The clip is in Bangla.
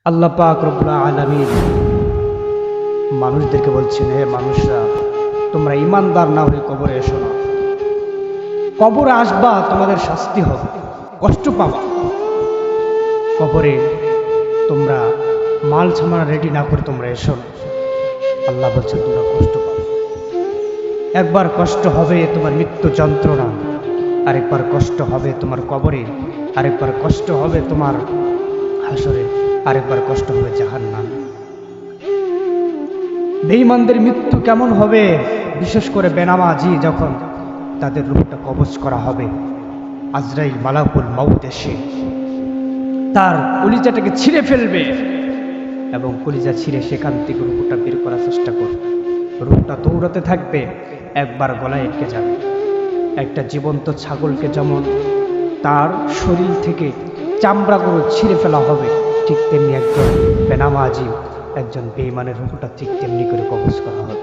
আল্লাহ পাক রব্বুল আলামিন মানুষদেরকে বলছেন, হে মানুষরা, তোমরা ইমানদার না হয়ে কবরে এসো না। কবরে আসবা, তোমাদের শাস্তি হবে, কষ্ট পাবা। কবরে তোমরা মাল ছামানা রেডি না করে তোমরা এসো না। আল্লাহ বলছেন তোমরা কষ্ট পাবে। একবার কষ্ট হবে তোমার মৃত্যু যন্ত্রণা, আরেকবার কষ্ট হবে তোমার কবরে, আরেকবার কষ্ট হবে তোমার হাসরে, আরেকবার কষ্ট হবে জাহান্নাম। বেঈমানদের মৃত্যু কেমন হবে? বিশেষ করে বেনামাজি যখন তাদের রূহটা কবজ করা হবে, আজরাইল মালাকুল মাউত এসে তার কলিজাটাকে ছিঁড়ে ফেলবে এবং কলিজা ছিঁড়ে সেখান থেকে রূহটা বের করার চেষ্টা করবে। রূহটা দৌড়াতে থাকবে, একবার গলায় এঁকে যাবে। একটা জীবন্ত ছাগলকে যেমন তার শরীর থেকে চামড়াগুলো ছিঁড়ে ফেলা হবে, ঠিক তেমনি একজন বেনামাজি, একজন বেঈমানের রূহটা ঠিক তেমনি করে কবজ করা হবে।